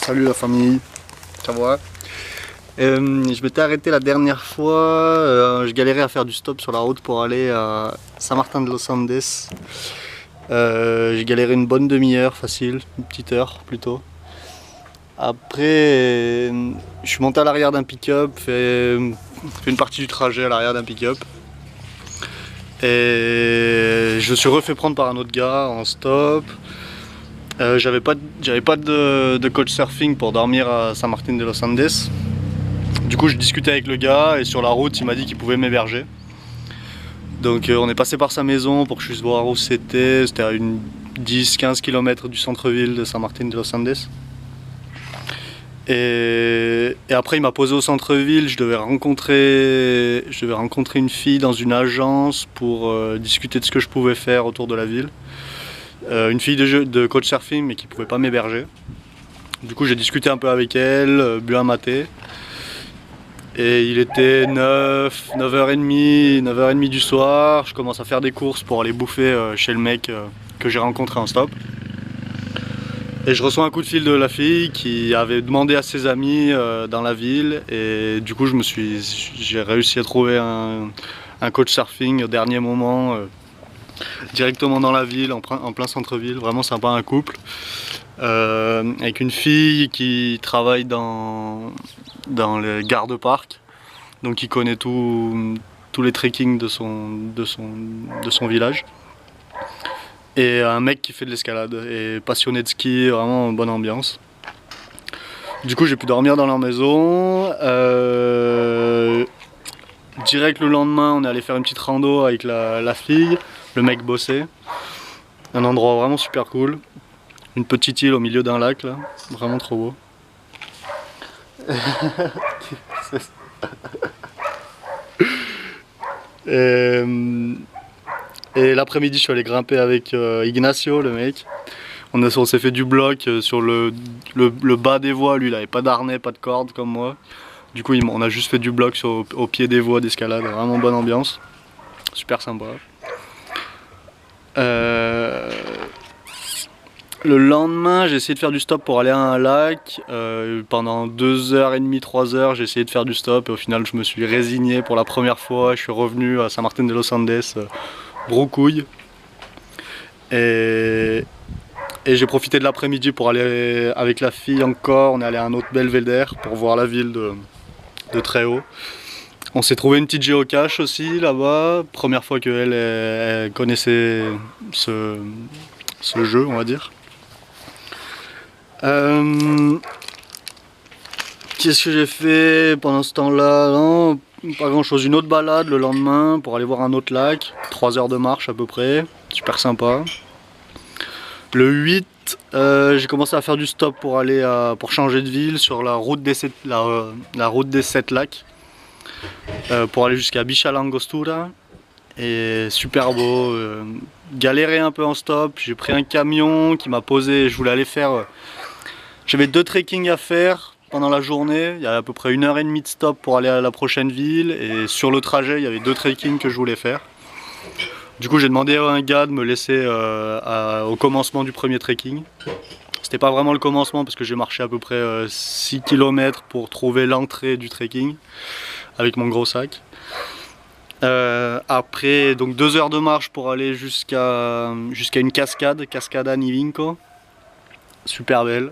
Salut la famille, ça va? Je m'étais arrêté la dernière fois, je galérais à faire du stop sur la route pour aller à Saint-Martin de los Andes. J'ai galéré une bonne demi-heure facile, une petite heure plutôt. Après, je suis monté à l'arrière d'un pick-up, fait une partie du trajet à l'arrière d'un pick-up. Et je me suis refait prendre par un autre gars en stop. J'avais pas de coach surfing pour dormir à Saint-Martin de los Andes. Du coup, je discutais avec le gars et sur la route, il m'a dit qu'il pouvait m'héberger. Donc on est passé par sa maison pour que je puisse voir où c'était. C'était à une 10-15 km du centre-ville de Saint-Martin de los Andes. Et après, il m'a posé au centre-ville. Je devais rencontrer une fille dans une agence pour discuter de ce que je pouvais faire autour de la ville. Une fille de coach surfing mais qui pouvait pas m'héberger. Du coup j'ai discuté un peu avec elle, bu un maté. Et il était 9h30 du soir. Je commence à faire des courses pour aller bouffer chez le mec que j'ai rencontré en stop. Et je reçois un coup de fil de la fille qui avait demandé à ses amis dans la ville. Et du coup j'ai réussi à trouver un coach surfing au dernier moment. Directement dans la ville, en plein centre-ville, vraiment sympa, un couple. Avec une fille qui travaille dans les gardes-parcs, donc qui connaît tous les trekkings de son village. Et un mec qui fait de l'escalade et passionné de ski, vraiment bonne ambiance. Du coup j'ai pu dormir dans leur maison. Direct le lendemain on est allé faire une petite rando avec la fille. Le mec bossait. Un endroit vraiment super cool. Une petite île au milieu d'un lac là. Vraiment trop beau. Et l'après-midi je suis allé grimper avec Ignacio le mec. On s'est fait du bloc sur le bas des voies. Lui il avait pas d'harnais, pas de corde comme moi. Du coup on a juste fait du bloc au pied des voies d'escalade. Vraiment bonne ambiance. Super sympa. Le lendemain, j'ai essayé de faire du stop pour aller à un lac. Pendant 2h30, 3h, j'ai essayé de faire du stop et au final, je me suis résigné pour la première fois. Je suis revenu à Saint-Martin de los Andes, broucouille. Et j'ai profité de l'après-midi pour aller avec la fille encore. On est allé à un autre belvédère pour voir la ville de très haut. On s'est trouvé une petite géocache aussi là-bas. Première fois qu'elle connaissait ce jeu, on va dire. Qu'est-ce que j'ai fait pendant ce temps-là? Non, pas grand-chose. Une autre balade le lendemain pour aller voir un autre lac. 3 heures de marche à peu près. Super sympa. Le 8, j'ai commencé à faire du stop pour pour changer de ville sur la route des 7 lacs. Pour aller jusqu'à Bichalangostura. Et super beau. Galéré un peu en stop. J'ai pris un camion qui m'a posé. Je voulais aller faire. J'avais 2 trekkings à faire pendant la journée. Il y a à peu près 1h30 de stop pour aller à la prochaine ville. Et sur le trajet, il y avait 2 trekkings que je voulais faire. Du coup, j'ai demandé à un gars de me laisser au commencement du premier trekking. C'était pas vraiment le commencement parce que j'ai marché à peu près 6 km pour trouver l'entrée du trekking avec mon gros sac. Après, donc 2 heures de marche pour aller jusqu'à une cascade, Cascada Nivinco. Super belle.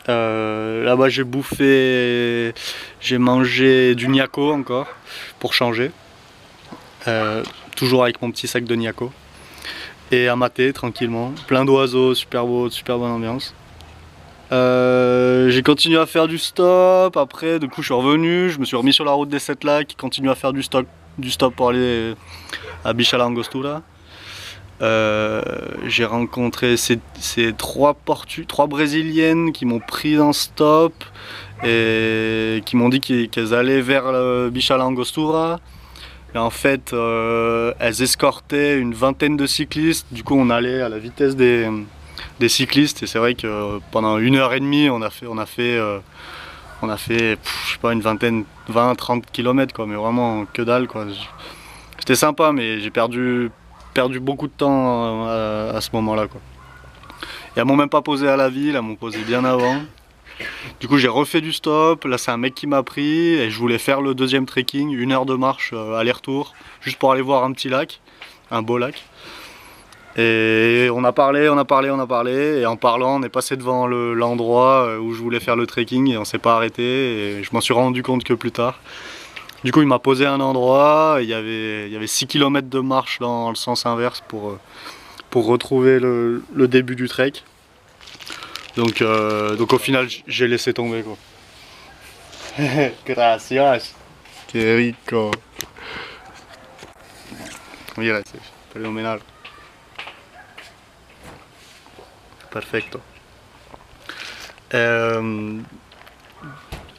Là-bas j'ai bouffé, j'ai mangé du gnocco encore pour changer. Toujours avec mon petit sac de gnocco. Et à mater tranquillement. Plein d'oiseaux, super beau, super bonne ambiance. J'ai continué à faire du stop. Après, du coup, je suis revenu. Je me suis remis sur la route des 7 lacs. Continué à faire du stop pour aller à Bichalangostura. J'ai rencontré ces 3 brésiliennes qui m'ont pris en stop et qui m'ont dit qu'elles allaient vers Bichalangostura. Et en fait, elles escortaient une vingtaine de cyclistes. Du coup, on allait à la vitesse des cyclistes. Et c'est vrai que pendant 1h30, on a fait je sais pas, une vingtaine, 20-30 km quoi, mais vraiment que dalle quoi. C'était sympa, mais j'ai perdu beaucoup de temps à ce moment-là quoi. Et elles m'ont même pas posé à la ville, elles m'ont posé bien avant. Du coup j'ai refait du stop, là c'est un mec qui m'a pris et je voulais faire le deuxième trekking, 1 heure de marche aller-retour, juste pour aller voir un petit lac, un beau lac. Et on a parlé, et en parlant on est passé devant l'endroit où je voulais faire le trekking et on s'est pas arrêté et je m'en suis rendu compte que plus tard. Du coup il m'a posé un endroit, il y avait 6 km de marche dans le sens inverse pour retrouver le début du trek. Donc au final j'ai laissé tomber quoi. Gracias. Que rico. Mira, c'est phénoménal. Perfecto.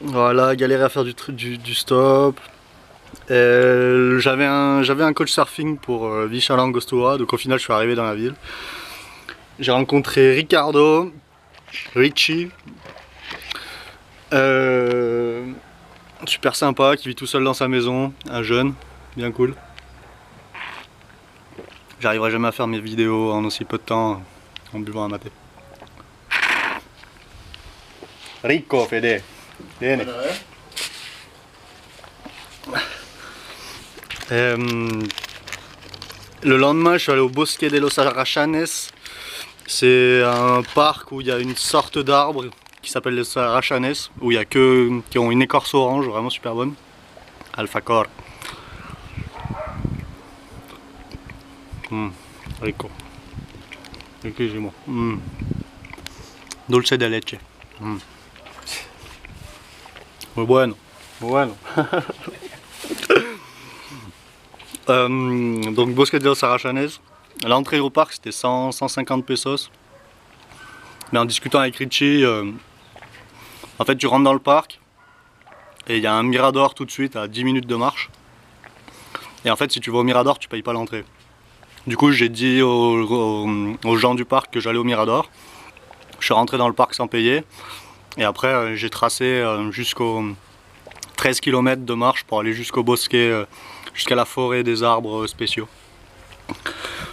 Voilà, galérer à faire du stop. J'avais un coach surfing pour Villa Langostura, donc au final je suis arrivé dans la ville. J'ai rencontré Ricardo, Richie, super sympa, qui vit tout seul dans sa maison, un jeune, bien cool. J'arriverai jamais à faire mes vidéos en aussi peu de temps en buvant un maté. Rico, Fede. Viene. Le lendemain, je suis allé au Bosque de los Arrachanes. C'est un parc où il y a une sorte d'arbre qui s'appelle les Arrachanes, où il y a qui ont une écorce orange vraiment super bonne. Alfacor. Rico. Riquísimo. Dulce de leche. Muy bueno. Muy bueno. Donc Bosque de los Arrachanes. L'entrée au parc c'était 150 pesos. Mais en discutant avec Richie, en fait tu rentres dans le parc et il y a un mirador tout de suite à 10 minutes de marche. Et en fait si tu vas au mirador tu payes pas l'entrée. Du coup j'ai dit aux gens du parc que j'allais au mirador. Je suis rentré dans le parc sans payer. Et après j'ai tracé jusqu'aux 13 km de marche pour aller jusqu'au bosque, jusqu'à la forêt des arbres spéciaux.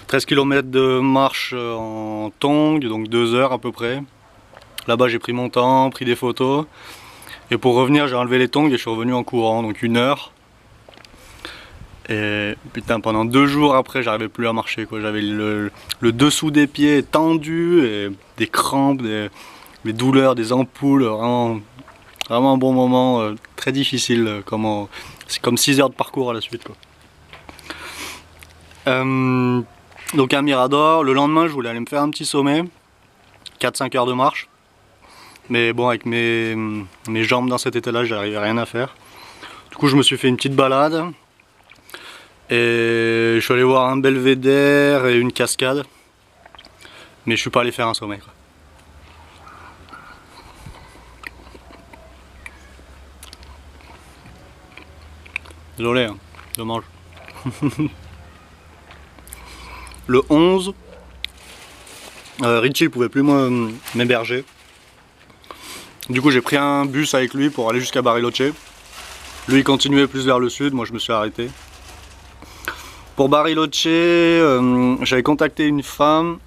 13 km de marche en tong, donc 2 heures à peu près. Là-bas j'ai pris mon temps, pris des photos. Et pour revenir j'ai enlevé les tongs et je suis revenu en courant, donc 1 heure. Et putain, pendant 2 jours après j'arrivais plus à marcher quoi. J'avais le dessous des pieds tendu et des crampes, des douleurs, des ampoules, vraiment un bon moment, très difficile. C'est comme 6 heures de parcours à la suite quoi. Donc un mirador, le lendemain je voulais aller me faire un petit sommet, 4-5 heures de marche. Mais bon avec mes jambes dans cet état là j'arrivais à rien à faire. Du coup je me suis fait une petite balade. Et je suis allé voir un belvédère et une cascade. Mais je suis pas allé faire un sommet quoi. Désolé, hein, dommage. Le 11, Richie pouvait plus m'héberger. Du coup j'ai pris un bus avec lui pour aller jusqu'à Bariloche. Lui il continuait plus vers le sud, moi je me suis arrêté. Pour Bariloche, j'avais contacté une femme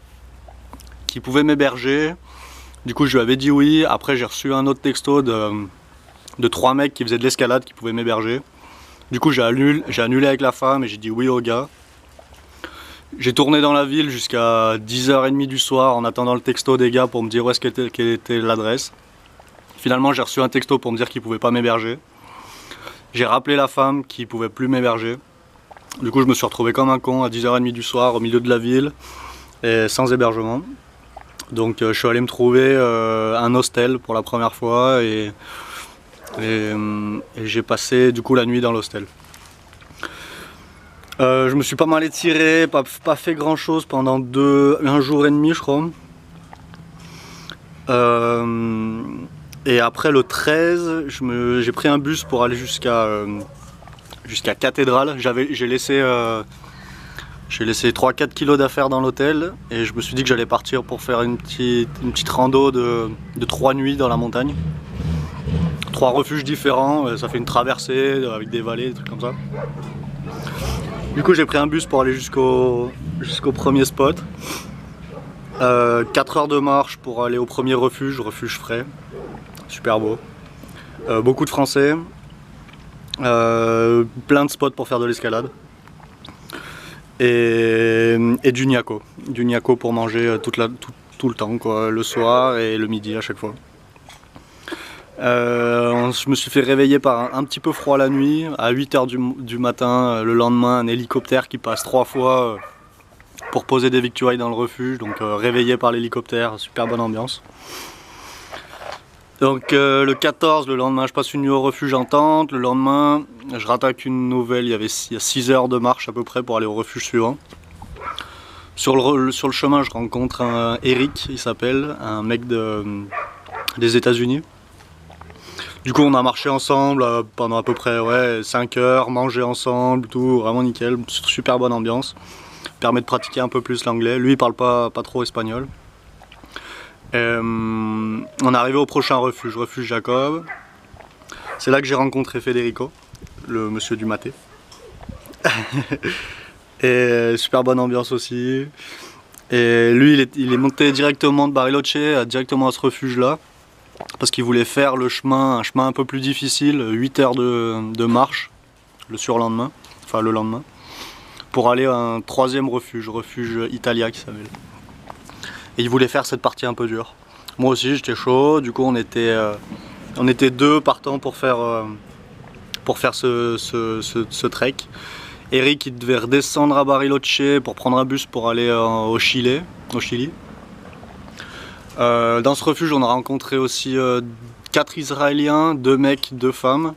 qui pouvait m'héberger. Du coup je lui avais dit oui. Après j'ai reçu un autre texto de 3 mecs qui faisaient de l'escalade qui pouvaient m'héberger. Du coup j'ai annulé avec la femme et j'ai dit oui au gars. J'ai tourné dans la ville jusqu'à 10h30 du soir en attendant le texto des gars pour me dire où est-ce quelle était l'adresse. Finalement j'ai reçu un texto pour me dire qu'ils ne pouvaient pas m'héberger. J'ai rappelé la femme qui ne pouvait plus m'héberger. Du coup je me suis retrouvé comme un con à 10h30 du soir au milieu de la ville et sans hébergement. Donc je suis allé me trouver un hostel pour la première fois et j'ai passé du coup la nuit dans l'hostel. Je me suis pas mal étiré, pas fait grand chose pendant 1 jour et demi je crois. Et après le 13, j'ai pris un bus pour aller jusqu'à Cathédrale. J'ai laissé 3-4 kilos d'affaires dans l'hôtel et je me suis dit que j'allais partir pour faire une petite rando de 3 nuits dans la montagne. 3 refuges différents, ça fait une traversée avec des vallées, des trucs comme ça. Du coup j'ai pris un bus pour aller jusqu'au premier spot. 4 heures de marche pour aller au premier refuge frais. super beau. Beaucoup de Français, plein de spots pour faire de l'escalade. Et du gnocco pour manger tout le temps, quoi, le soir et le midi à chaque fois. Je me suis fait réveiller par un petit peu froid la nuit, à 8 h du matin, le lendemain, un hélicoptère qui passe 3 fois pour poser des victuailles dans le refuge, donc réveillé par l'hélicoptère, super bonne ambiance. Donc le 14, le lendemain, je passe une nuit au refuge en tente, le lendemain, je rattaque une nouvelle, il y a 6 heures de marche à peu près pour aller au refuge suivant. Sur le chemin, je rencontre Eric, il s'appelle, un mec des États-Unis. Du coup on a marché ensemble pendant à peu près 5 heures, mangé ensemble, tout, vraiment nickel, super bonne ambiance. Permet de pratiquer un peu plus l'anglais, lui il parle pas trop espagnol. On est arrivé au prochain refuge Jacob. C'est là que j'ai rencontré Federico, le monsieur du maté. Et super bonne ambiance aussi. Et lui il est monté directement de Bariloche, directement à ce refuge là. Parce qu'il voulait faire un chemin un peu plus difficile, 8 heures de marche le surlendemain, enfin le lendemain, pour aller à un troisième refuge Italia qui s'appelle. Et il voulait faire cette partie un peu dure. Moi aussi j'étais chaud, du coup on était 2 partants pour faire ce trek. Eric il devait redescendre à Bariloche pour prendre un bus pour aller au Chili. Dans ce refuge on a rencontré aussi 4 Israéliens, 2 mecs, 2 femmes.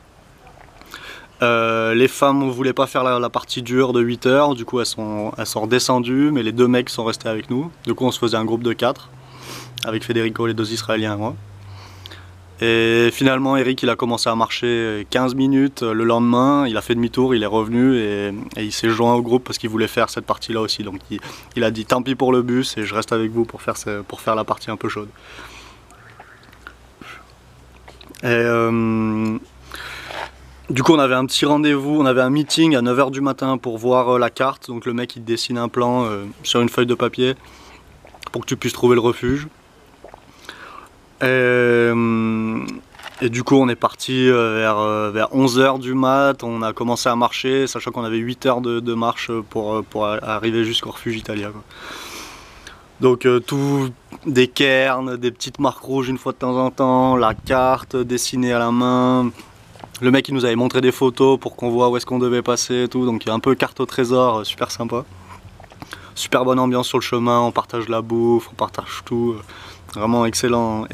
Les femmes ne voulaient pas faire la partie dure de 8 heures, du coup elles sont redescendues, mais les 2 mecs sont restés avec nous. Du coup on se faisait un groupe de 4, avec Federico, les 2 Israéliens et moi. Et finalement Eric il a commencé à marcher 15 minutes le lendemain, il a fait demi-tour, il est revenu et il s'est joint au groupe parce qu'il voulait faire cette partie là aussi. Donc il a dit tant pis pour le bus et je reste avec vous pour faire la partie un peu chaude. Et du coup on avait un petit rendez-vous, on avait un meeting à 9 h du matin pour voir la carte. Donc le mec il dessine un plan sur une feuille de papier pour que tu puisses trouver le refuge. Et du coup on est parti vers 11 h du mat, on a commencé à marcher, sachant qu'on avait 8 heures de marche pour arriver jusqu'au refuge Italia, quoi. Donc tout, des cairns, des petites marques rouges une fois de temps en temps, la carte dessinée à la main. Le mec il nous avait montré des photos pour qu'on voit où est-ce qu'on devait passer et tout, donc il y a un peu carte au trésor, super sympa. Super bonne ambiance sur le chemin, on partage la bouffe, on partage tout. Vraiment excellent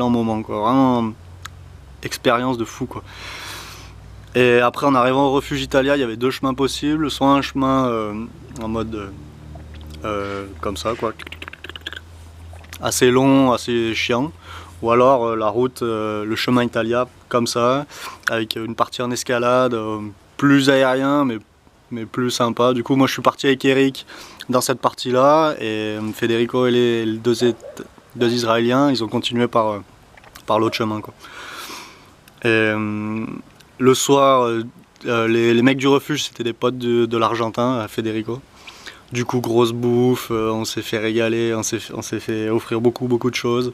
moment, quoi. Vraiment expérience de fou, quoi. Et après en arrivant au refuge Italia, il y avait 2 chemins possibles, soit un chemin en mode comme ça, quoi, assez long, assez chiant, ou alors la route, le chemin Italia comme ça, avec une partie en escalade, plus aérien mais plus sympa. Du coup moi je suis parti avec Eric dans cette partie là et Federico et les 2 Israéliens ils ont continué par l'autre chemin, quoi. Et le soir les mecs du refuge c'était des potes de l'Argentin, Federico. Du coup grosse bouffe, on s'est fait régaler, on s'est fait offrir beaucoup de choses.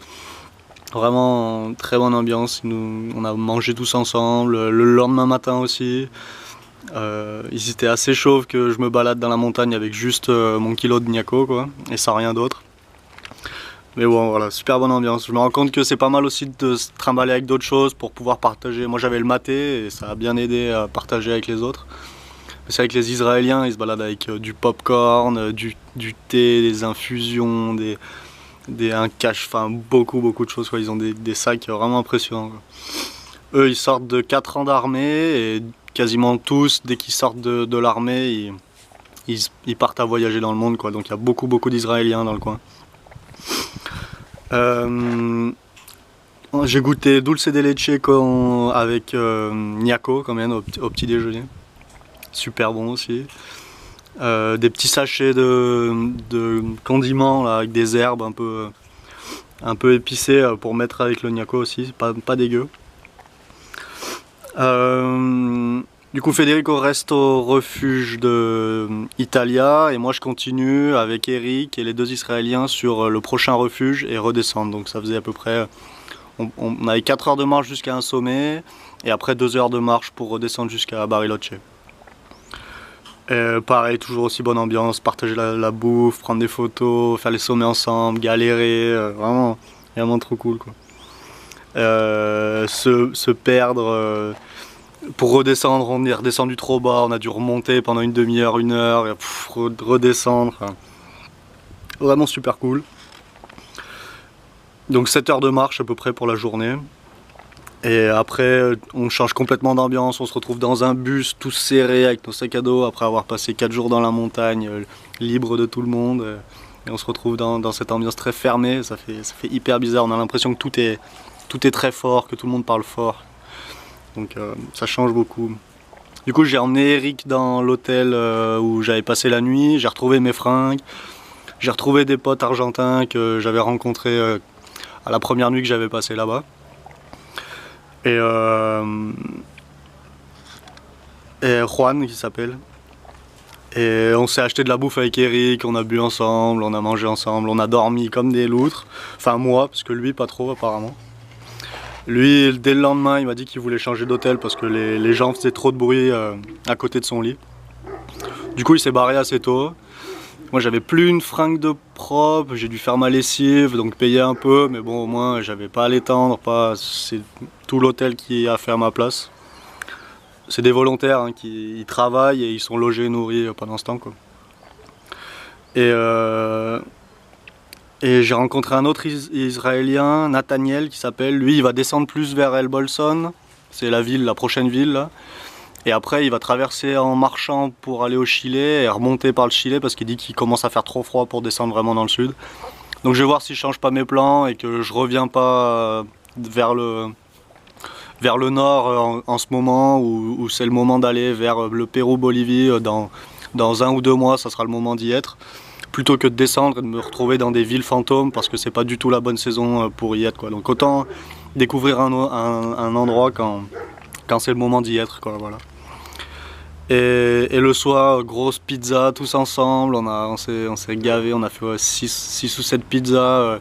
Vraiment très bonne ambiance, on a mangé tous ensemble, le lendemain matin aussi. Ils étaient assez chauds que je me balade dans la montagne avec juste mon kilo de gnocco, quoi, et sans rien d'autre. Mais bon voilà, super bonne ambiance. Je me rends compte que c'est pas mal aussi de se trimballer avec d'autres choses pour pouvoir partager. Moi j'avais le maté et ça a bien aidé à partager avec les autres. C'est avec les Israéliens, ils se baladent avec du popcorn, du thé, des infusions, un cache, enfin beaucoup de choses, quoi. Ils ont des sacs vraiment impressionnants, quoi. Eux ils sortent de 4 ans d'armée et quasiment tous, dès qu'ils sortent de l'armée, ils partent à voyager dans le monde, quoi. Donc il y a beaucoup d'Israéliens dans le coin. J'ai goûté dulce de leche avec gnocco quand même au petit déjeuner. Super bon aussi. Des petits sachets de condiments là, avec des herbes un peu épicées pour mettre avec le gnocco aussi, pas dégueu. Du coup Federico reste au refuge de Italia et moi je continue avec Eric et les 2 Israéliens sur le prochain refuge et redescendre. Donc ça faisait à peu près On avait 4 heures de marche jusqu'à un sommet, et après 2 heures de marche pour redescendre jusqu'à Bariloche. Pareil, toujours aussi bonne ambiance, partager la bouffe, prendre des photos, faire les sommets ensemble, galérer, vraiment trop cool quoi. Se perdre, pour redescendre, on est redescendu trop bas, on a dû remonter pendant une demi-heure, 1 heure, et redescendre, vraiment super cool. Donc 7 heures de marche à peu près pour la journée. Et après, on change complètement d'ambiance, on se retrouve dans un bus tous serrés avec nos sacs à dos après avoir passé 4 jours dans la montagne, libre de tout le monde. Et on se retrouve dans cette ambiance très fermée, ça fait hyper bizarre, on a l'impression que tout est très fort, que tout le monde parle fort. Donc ça change beaucoup. Du coup j'ai emmené Eric dans l'hôtel où j'avais passé la nuit, j'ai retrouvé mes fringues, j'ai retrouvé des potes argentins que j'avais rencontrés à la première nuit que j'avais passé là-bas. Et Juan qui s'appelle. Et on s'est acheté de la bouffe avec Eric, on a bu ensemble, on a mangé ensemble, on a dormi comme des loutres. Enfin moi, parce que lui pas trop apparemment. Lui, dès le lendemain, il m'a dit qu'il voulait changer d'hôtel parce que les gens faisaient trop de bruit à côté de son lit. Du coup il s'est barré assez tôt. Moi j'avais plus une fringue de propre, j'ai dû faire ma lessive, donc payer un peu, mais bon au moins j'avais pas à l'étendre, c'est tout l'hôtel qui a fait à ma place. C'est des volontaires hein, qui travaillent et ils sont logés et nourris pendant ce temps quoi. Et j'ai rencontré un autre Israélien, Nathaniel qui s'appelle, lui il va descendre plus vers El Bolson, c'est la prochaine ville là. Et après il va traverser en marchant pour aller au Chili et remonter par le Chili parce qu'il dit qu'il commence à faire trop froid pour descendre vraiment dans le sud. Donc je vais voir si je change pas mes plans et que je reviens pas vers le nord en ce moment où c'est le moment d'aller vers le Pérou-Bolivie dans 1 ou 2 mois, ça sera le moment d'y être. Plutôt que de descendre et de me retrouver dans des villes fantômes parce que c'est pas du tout la bonne saison pour y être quoi. Donc autant découvrir un endroit quand c'est le moment d'y être quoi, voilà. Et le soir, grosse pizza tous ensemble, on s'est gavé, on a fait 6 ou 7 pizzas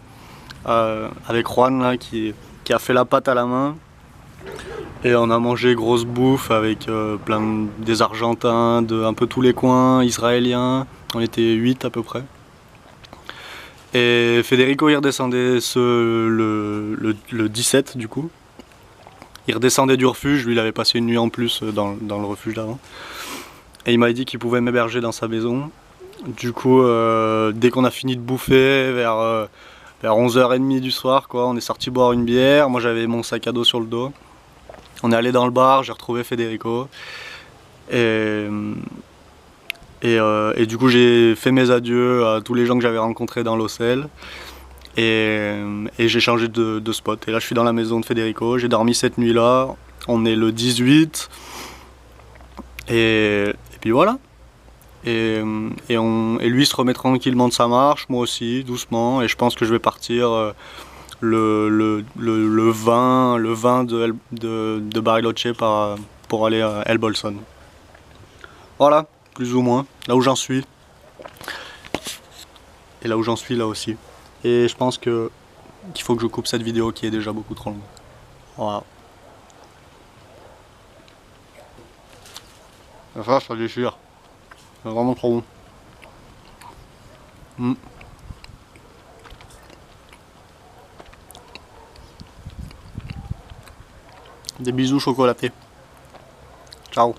avec Juan là, qui a fait la pâte à la main. Et on a mangé grosse bouffe avec des Argentins, de un peu tous les coins, Israéliens, on était 8 à peu près. Et Federico il redescendait le 17 du coup. Il redescendait du refuge, lui il avait passé une nuit en plus dans le refuge d'avant. Et il m'a dit qu'il pouvait m'héberger dans sa maison. Du coup, dès qu'on a fini de bouffer, vers 11h30 du soir, quoi, on est sorti boire une bière. Moi j'avais mon sac à dos sur le dos. On est allé dans le bar, j'ai retrouvé Federico. Et du coup j'ai fait mes adieux à tous les gens que j'avais rencontrés dans l'hôtel. Et j'ai changé de spot. Et là je suis dans la maison de Federico, j'ai dormi cette nuit là. On est le 18. Et puis voilà. Et lui se remet tranquillement de sa marche, moi aussi, doucement. Et je pense que je vais partir le 20 de Bariloche pour aller à El Bolson. Voilà, plus ou moins, là où j'en suis. Et là où j'en suis là aussi. Et je pense qu'il faut que je coupe cette vidéo qui est déjà beaucoup trop longue. Voilà. Ça déchire. C'est vraiment trop bon. Des bisous chocolatés. Ciao.